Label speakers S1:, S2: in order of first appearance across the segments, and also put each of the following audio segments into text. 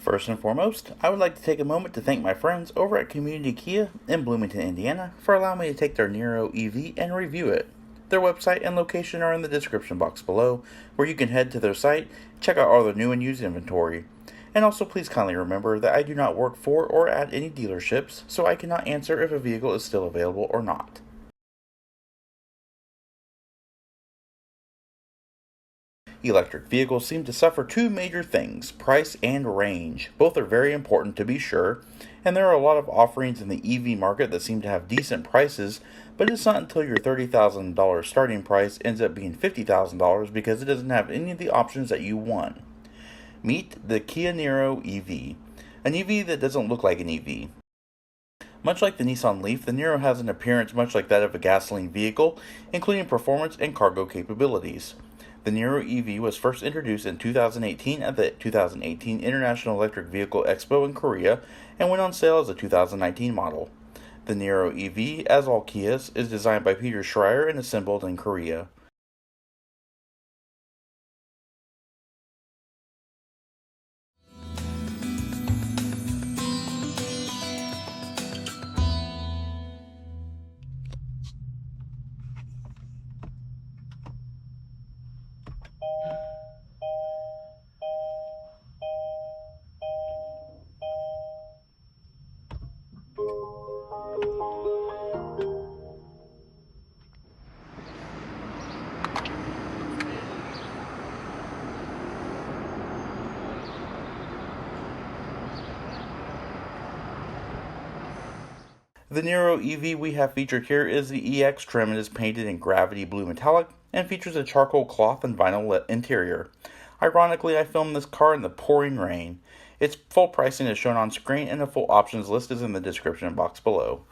S1: First and foremost, I would like to take a moment to thank my friends over at Community Kia in Bloomington, Indiana for allowing me to take their Niro EV and review it. Their website and location are in the description box below, where you can head to their site, check out all their new and used inventory. And also please kindly remember that I do not work for or at any dealerships, so I cannot answer if a vehicle is still available or not. Electric vehicles seem to suffer two major things, price and range. Both are very important to be sure, and there are a lot of offerings in the EV market that seem to have decent prices, but it's not until your $30,000 starting price ends up being $50,000 because it doesn't have any of the options that you want. Meet the Kia Niro EV, an EV that doesn't look like an EV. Much like the Nissan Leaf, the Niro has an appearance much like that of a gasoline vehicle, including performance and cargo capabilities. The Niro EV was first introduced in 2018 at the 2018 International Electric Vehicle Expo in Korea and went on sale as a 2019 model. The Niro EV, as all Kias, is designed by Peter Schreier and assembled in Korea. The Niro EV we have featured here is the EX trim and is painted in gravity blue metallic and features a charcoal cloth and vinyl interior. Ironically, I filmed this car in the pouring rain. Its full pricing is shown on screen and a full options list is in the description box below.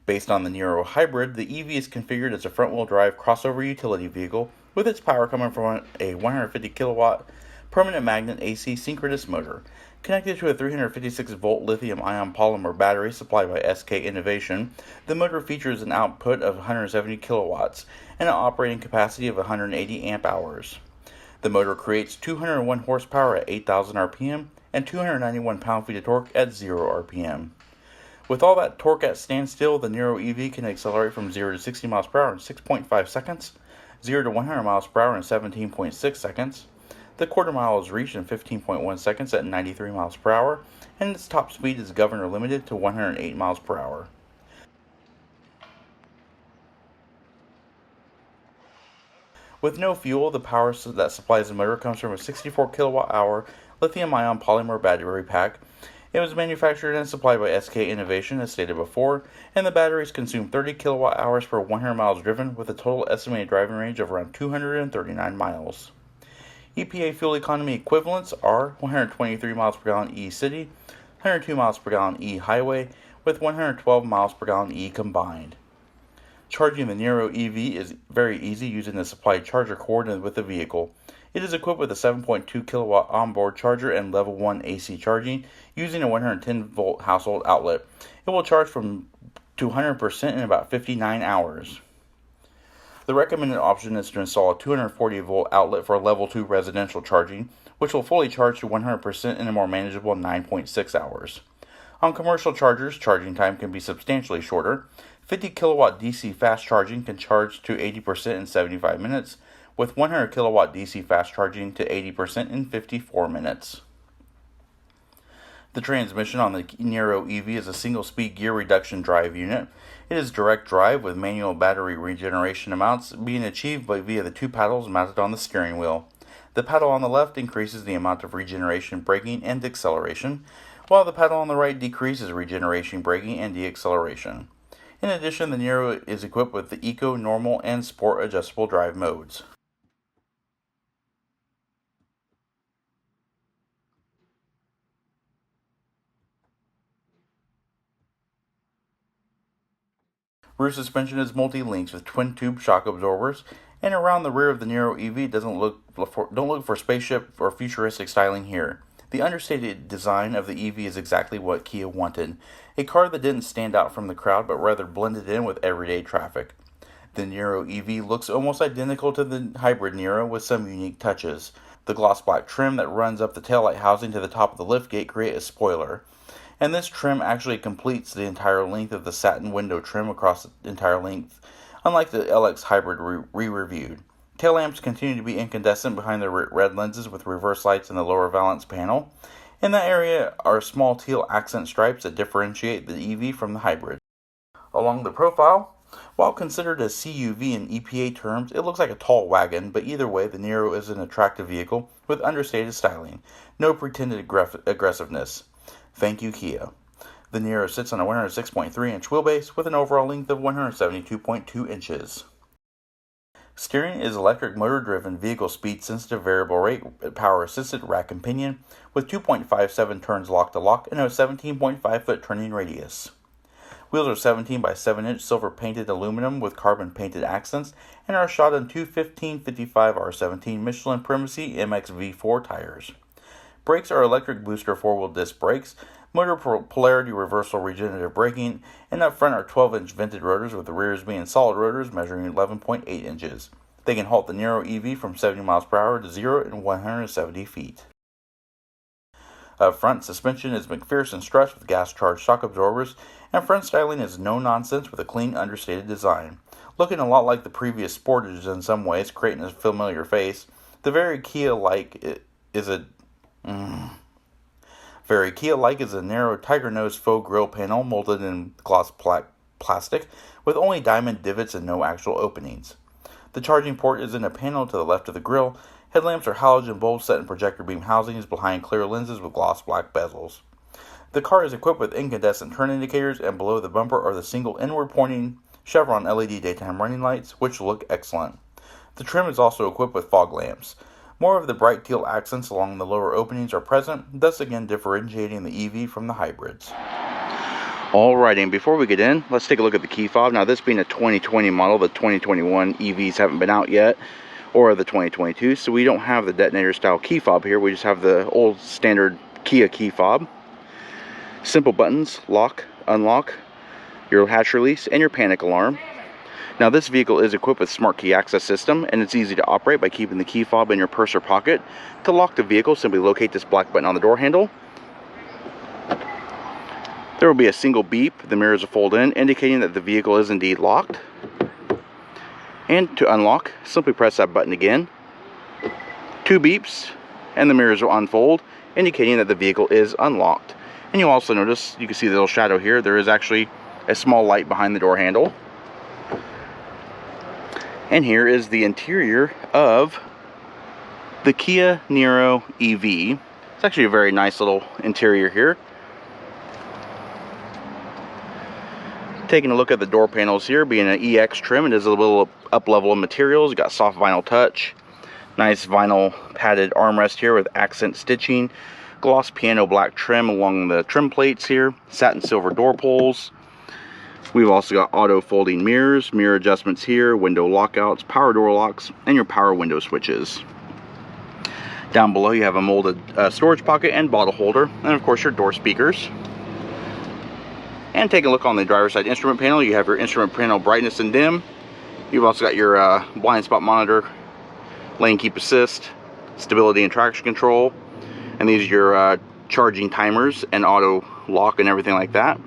S1: Based on the Niro Hybrid, the EV is configured as a front-wheel drive crossover utility vehicle with its power coming from a 150 kilowatt permanent magnet AC synchronous motor. Connected to a 356 volt lithium ion polymer battery supplied by SK Innovation, the motor features an output of 170 kilowatts and an operating capacity of 180 amp hours. The motor creates 201 horsepower at 8,000 RPM and 291 pound-feet of torque at 0 RPM. With all that torque at standstill, the Niro EV can accelerate from 0 to 60 miles per hour in 6.5 seconds, 0 to 100 miles per hour in 17.6 seconds. The quarter mile is reached in 15.1 seconds at 93 miles per hour, and its top speed is governor limited to 108 miles per hour. With no fuel, the power that supplies the motor comes from a 64 kilowatt hour lithium ion polymer battery pack. It was manufactured and supplied by SK Innovation, as stated before, and the batteries consume 30 kilowatt hours per 100 miles driven, with a total estimated driving range of around 239 miles. EPA fuel economy equivalents are 123 miles per gallon E-City, 102 miles per gallon E-Highway, with 112 miles per gallon E combined. Charging the Niro EV is very easy using the supplied charger coordinated with the vehicle. It is equipped with a 7.2 kilowatt onboard charger and level 1 AC charging using a 110 volt household outlet. It will charge from to 100% in about 59 hours. The recommended option is to install a 240 volt outlet for level 2 residential charging, which will fully charge to 100% in a more manageable 9.6 hours. On commercial chargers, charging time can be substantially shorter. 50 kilowatt DC fast charging can charge to 80% in 75 minutes, with 100 kilowatt DC fast charging to 80% in 54 minutes. The transmission on the Niro EV is a single-speed gear reduction drive unit. It is direct drive with manual battery regeneration amounts being achieved via the two paddles mounted on the steering wheel. The paddle on the left increases the amount of regeneration braking and acceleration, while the paddle on the right decreases regeneration braking and deacceleration. In addition, the Niro is equipped with the Eco, Normal, and Sport adjustable drive modes. Rear suspension is multi-links with twin-tube shock absorbers, and around the rear of the Niro EV don't look for spaceship or futuristic styling here. The understated design of the EV is exactly what Kia wanted, a car that didn't stand out from the crowd but rather blended in with everyday traffic. The Niro EV looks almost identical to the hybrid Niro with some unique touches. The gloss black trim that runs up the taillight housing to the top of the liftgate creates a spoiler, and this trim actually completes the entire length of the satin window trim across the entire length, unlike the LX Hybrid re-reviewed. Tail lamps continue to be incandescent behind the red lenses with reverse lights in the lower valance panel. In that area are small teal accent stripes that differentiate the EV from the hybrid. Along the profile, while considered a CUV in EPA terms, it looks like a tall wagon, but either way, the Niro is an attractive vehicle with understated styling, no pretended aggressiveness. Thank you, Kia. The Niro sits on a 106.3-inch wheelbase with an overall length of 172.2 inches. Steering is electric motor-driven vehicle speed-sensitive variable rate power-assisted rack and pinion with 2.57 turns lock-to-lock and a 17.5-foot turning radius. Wheels are 17 by 7-inch silver-painted aluminum with carbon-painted accents and are shod on two 1555 R17 Michelin Primacy MX V4 tires. Brakes are electric booster 4-wheel disc brakes, motor polarity reversal regenerative braking, and up front are 12-inch vented rotors with the rears being solid rotors measuring 11.8 inches. They can halt the Niro EV from 70 miles per hour to 0 in 170 feet. Up front, suspension is McPherson struts with gas-charged shock absorbers, and front styling is no-nonsense with a clean, understated design. Looking a lot like the previous Sportage in some ways, creating a familiar face, the very Kia-like is a narrow tiger nose faux grille panel molded in gloss plastic with only diamond divots and no actual openings. The charging port is in a panel to the left of the grille. Headlamps are halogen bulbs set in projector beam housings behind clear lenses with gloss black bezels. The car is equipped with incandescent turn indicators, and below the bumper are the single inward pointing chevron LED daytime running lights, which look excellent. The trim is also equipped with fog lamps. More of the bright teal accents along the lower openings are present, thus again differentiating the EV from the hybrids. Alright, and before we get in, let's take a look at the key fob. Now, this being a 2020 model, the 2021 EVs haven't been out yet, or the 2022, so we don't have the detonator style key fob here. We just have the old standard Kia key fob. Simple buttons: lock, unlock, your hatch release, and your panic alarm. Now, this vehicle is equipped with smart key access system, and it's easy to operate by keeping the key fob in your purse or pocket. To lock the vehicle, simply locate this black button on the door handle. There will be a single beep. The mirrors will fold in, indicating that the vehicle is indeed locked. And to unlock, simply press that button again. Two beeps, and the mirrors will unfold, indicating that the vehicle is unlocked. And you'll also notice, you can see the little shadow here, there is actually a small light behind the door handle. And here is the interior of the Kia Niro EV. It's actually a very nice little interior here. Taking a look at the door panels here, being an EX trim, it is a little up level of materials. You got soft vinyl touch, nice vinyl padded armrest here with accent stitching, gloss piano black trim along the trim plates here, satin silver door pulls. We've also got auto folding mirrors, mirror adjustments here, window lockouts, power door locks, and your power window switches. Down below you have a molded storage pocket and bottle holder, and of course your door speakers. And taking a look on the driver's side instrument panel, you have your instrument panel brightness and dim. You've also got your blind spot monitor, lane keep assist, stability and traction control, and these are your charging timers and auto lock and everything like that.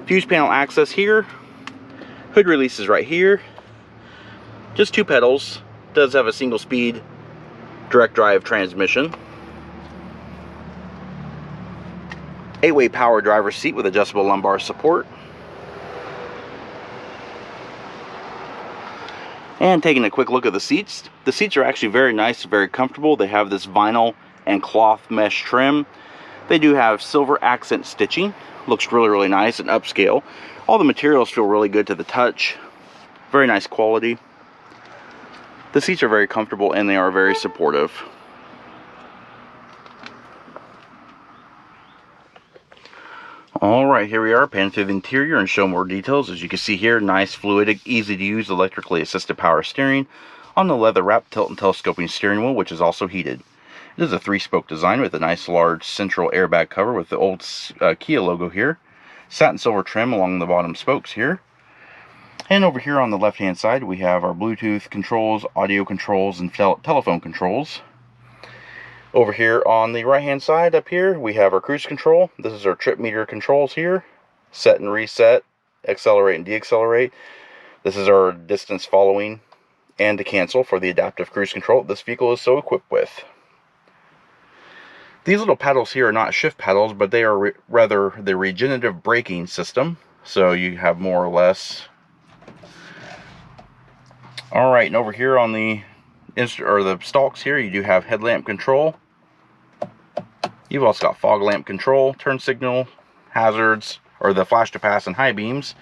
S1: Fuse panel access here, hood releases right here, just two pedals, does have a single speed direct drive transmission, 8-way power driver's seat with adjustable lumbar support, and taking a quick look at the seats are actually very nice, very comfortable. They have this vinyl and cloth mesh trim. They do have silver accent stitching. Looks really nice and upscale. All the materials feel really good to the touch. Very nice quality. The seats are very comfortable and they are very supportive. Alright, here we are, panning through the interior and show more details. As you can see here, nice, fluidic, easy to use, electrically assisted power steering on the leather wrapped tilt and telescoping steering wheel, which is also heated. This is a 3-spoke design with a nice large central airbag cover with the old Kia logo here. Satin silver trim along the bottom spokes here. And over here on the left hand side we have our Bluetooth controls, audio controls, and telephone controls. Over here on the right hand side up here we have our cruise control. This is our trip meter controls here. Set and reset, accelerate and deaccelerate. This is our distance following and to cancel for the adaptive cruise control this vehicle is so equipped with. These little paddles here are not shift paddles, but they are rather the regenerative braking system. So you have more or less. Alright, and over here on the stalks here, you do have headlamp control. You've also got fog lamp control, turn signal, hazards, or the flash to pass and high beams.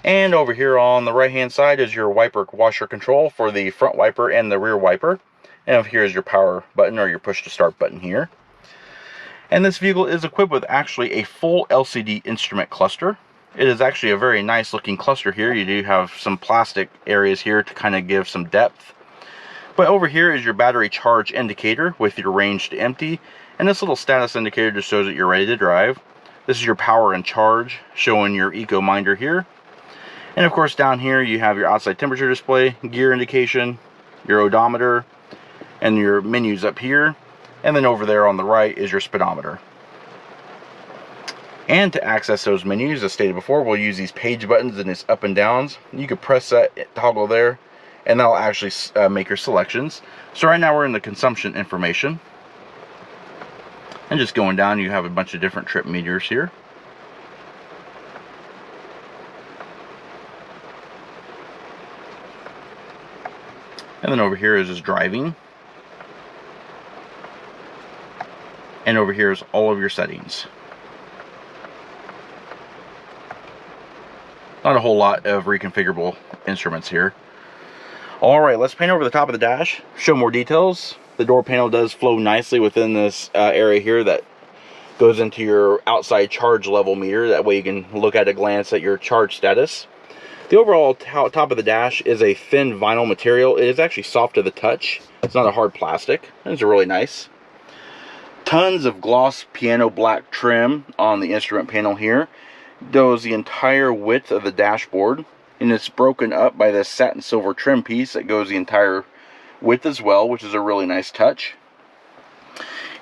S1: And over here on the right hand side is your wiper washer control for the front wiper and the rear wiper. And over here is your power button or your push to start button here. And this vehicle is equipped with actually a full LCD instrument cluster. It is actually a very nice looking cluster here. You do have some plastic areas here to kind of give some depth. But over here is your battery charge indicator with your range to empty. And this little status indicator just shows that you're ready to drive. This is your power and charge showing your eco minder here. And of course down here you have your outside temperature display, gear indication, your odometer, and your menus up here. And then over there on the right is your speedometer. And to access those menus, as stated before, we'll use these page buttons and its up and downs. You can press that toggle there, and that'll actually make your selections. So right now we're in the consumption information. And just going down, you have a bunch of different trip meters here. And then over here is just driving. And over here is all of your settings. Not a whole lot of reconfigurable instruments here. Alright, let's paint over the top of the dash, show more details. The door panel does flow nicely within this area here that goes into your outside charge level meter. That way you can look at a glance at your charge status. The overall top of the dash is a thin vinyl material. It is actually soft to the touch. It's not a hard plastic. It's really nice. Tons of gloss piano black trim on the instrument panel here. Goes the entire width of the dashboard, and it's broken up by this satin silver trim piece that goes the entire width as well, which is a really nice touch.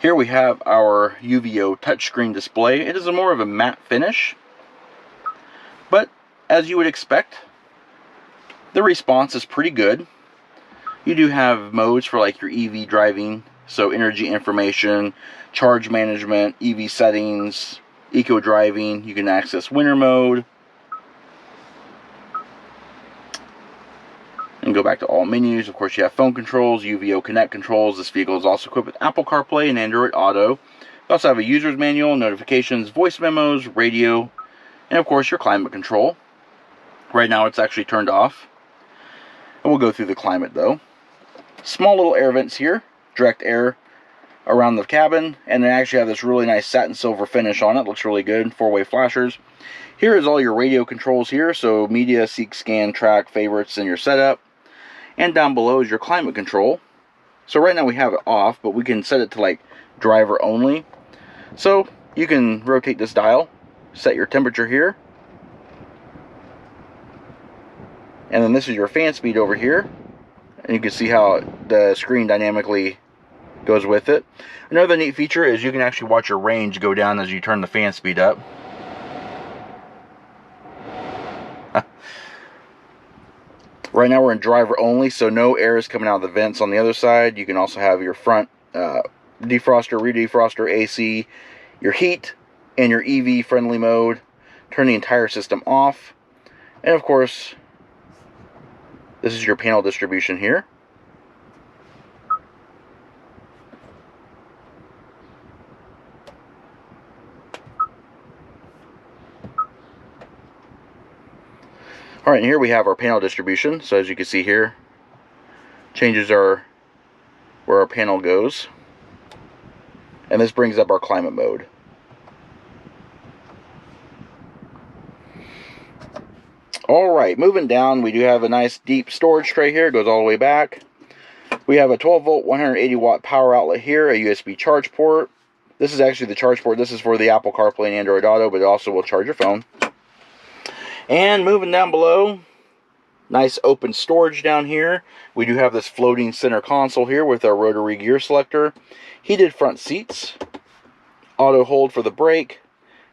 S1: Here we have our UVO touchscreen display. It is more of a matte finish, but as you would expect, the response is pretty good. You do have modes for like your EV driving, so energy information, charge management, EV settings, eco driving. You can access winter mode and go back to all menus. Of course you have phone controls, UVO Connect controls. This vehicle is also equipped with Apple CarPlay and Android Auto. You also have a user's manual, notifications, voice memos, radio, and of course your climate control. Right now it's actually turned off, and we'll go through the climate though. Small little air vents here, direct air around the cabin, and they actually have this really nice satin silver finish on it. Looks really good. 4-way flashers. Here is all your radio controls here, so media, seek, scan, track, favorites, and your setup. And down below is your climate control. So right now we have it off, but we can set it to like driver only. So you can rotate this dial, set your temperature here, and then this is your fan speed over here, and you can see how the screen dynamically goes with it. Another neat feature is you can actually watch your range go down as you turn the fan speed up. Right now we're in driver only, so no air is coming out of the vents on the other side. You can also have your front defroster, rear defroster, AC, your heat, and your EV friendly mode. Turn the entire system off. And of course, this is your panel distribution here. Alright, and here we have our panel distribution. So as you can see here, changes where our panel goes. And this brings up our climate mode. Alright, moving down, we do have a nice deep storage tray here. It goes all the way back. We have a 12 volt 180 watt power outlet here, a USB charge port. This is actually the charge port. This is for the Apple CarPlay and Android Auto, but it also will charge your phone. And moving down below, nice open storage down here. We do have this floating center console here with our rotary gear selector, heated front seats, auto hold for the brake.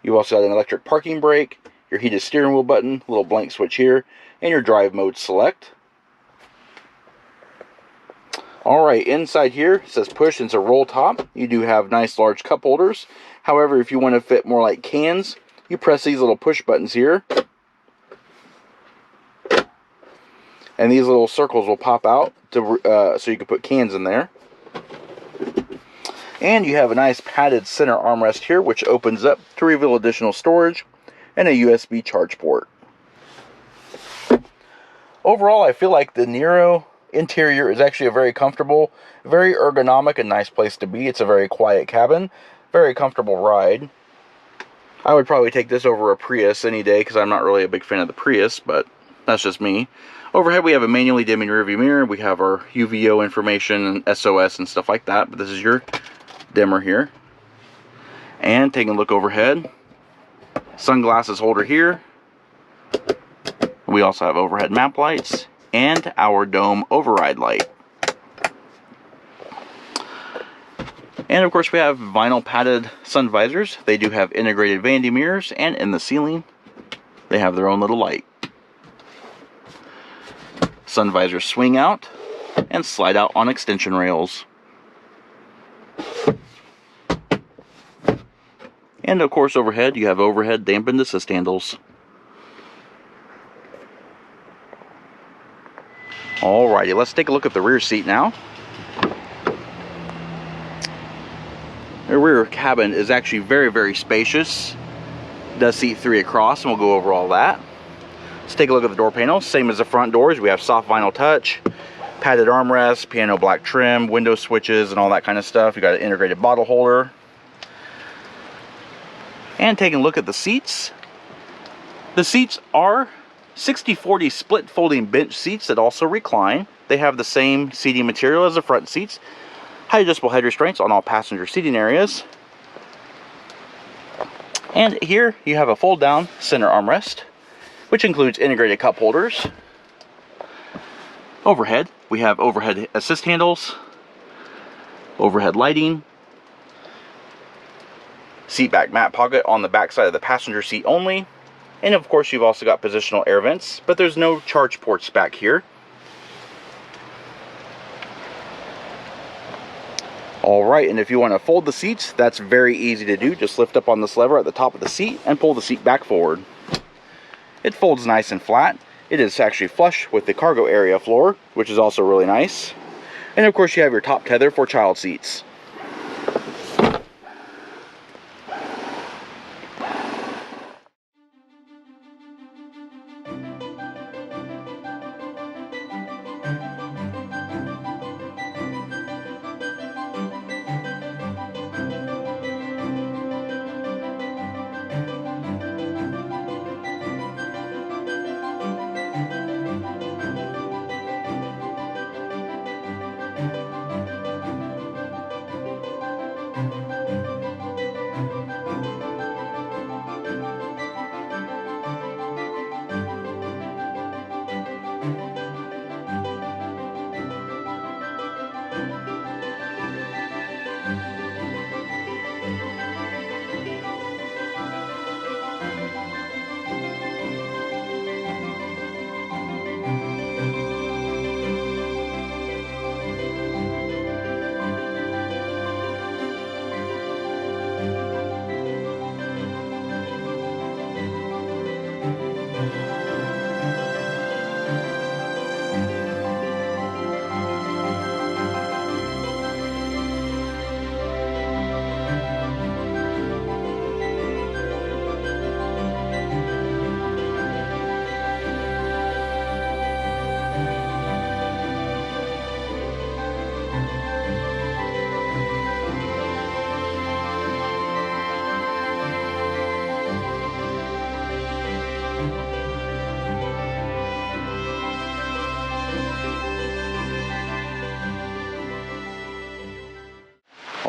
S1: You also got an electric parking brake, your heated steering wheel button, little blank switch here, and your drive mode select. Alright, inside here it says push, and it's a roll top. You do have nice large cup holders. However, if you want to fit more like cans, you press these little push buttons here, and these little circles will pop out to, so you can put cans in there. And you have a nice padded center armrest here, which opens up to reveal additional storage and a USB charge port. Overall, I feel like the Niro interior is actually a very comfortable, very ergonomic and nice place to be. It's a very quiet cabin, very comfortable ride. I would probably take this over a Prius any day because I'm not really a big fan of the Prius, but that's just me. Overhead we have a manually dimming rearview mirror. We have our UVO information and SOS and stuff like that, but this is your dimmer here. And taking a look overhead, sunglasses holder here. We also have overhead map lights and our dome override light. And of course we have vinyl padded sun visors. They do have integrated vanity mirrors, and in the ceiling they have their own little light. Sun visors swing out and slide out on extension rails. And of course overhead you have overhead dampened assist handles. Alrighty, let's take a look at the rear seat now. The rear cabin is actually very, very spacious. It does seat 3 across, and we'll go over all that. Let's take a look at the door panel. Same as the front doors, we have soft vinyl touch, padded armrests, piano black trim, window switches, and all that kind of stuff. You got an integrated bottle holder. And taking a look at the seats. The seats are 60/40 split folding bench seats that also recline. They have the same seating material as the front seats. High adjustable head restraints on all passenger seating areas. And here you have a fold down center armrest, which includes integrated cup holders. Overhead, we have overhead assist handles, overhead lighting, seat back mat pocket on the back side of the passenger seat only. And of course you've also got positional air vents, but there's no charge ports back here. Alright, and if you want to fold the seats, that's very easy to do. Just lift up on this lever at the top of the seat and pull the seat back forward. It folds nice and flat. It is actually flush with the cargo area floor, which is also really nice. And of course you have your top tether for child seats.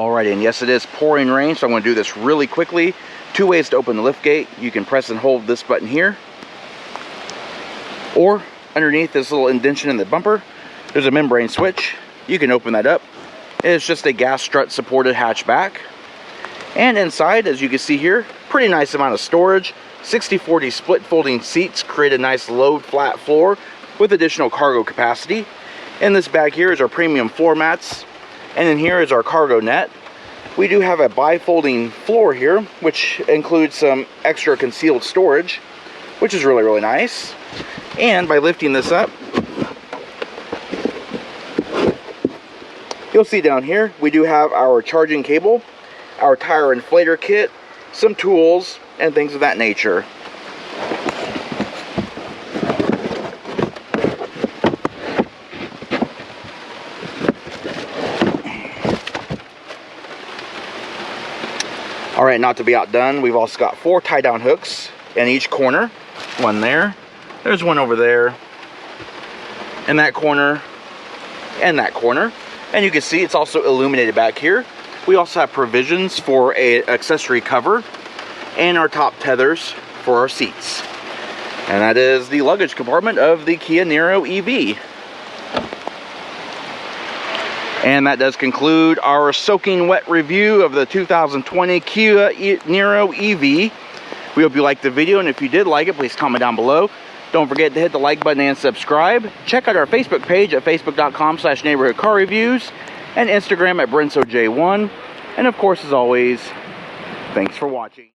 S1: Alrighty, and yes, it is pouring rain, so I'm going to do this really quickly. 2 ways to open the lift gate. You can press and hold this button here, or underneath this little indentation in the bumper, there's a membrane switch. You can open that up. It's just a gas strut supported hatchback. And inside, as you can see here, pretty nice amount of storage. 60/40 split folding seats create a nice low flat floor with additional cargo capacity. In this bag here is our premium floor mats, and in here is our cargo net. We do have a bifolding floor here, which includes some extra concealed storage, which is really, really nice. And by lifting this up, you'll see down here we do have our charging cable, our tire inflator kit, some tools, and things of that nature. Alright, not to be outdone, we've also got 4 tie-down hooks in each corner. One there, there's one over there, in that corner, and that corner. And you can see it's also illuminated back here. We also have provisions for an accessory cover and our top tethers for our seats. And that is the luggage compartment of the Kia Niro EV. And that does conclude our soaking wet review of the 2020 Kia Niro EV. We hope you liked the video, and if you did like it, please comment down below. Don't forget to hit the like button and subscribe. Check out our Facebook page at facebook.com/neighborhoodcarreviews and Instagram at BrensoJ1. And of course, as always, thanks for watching.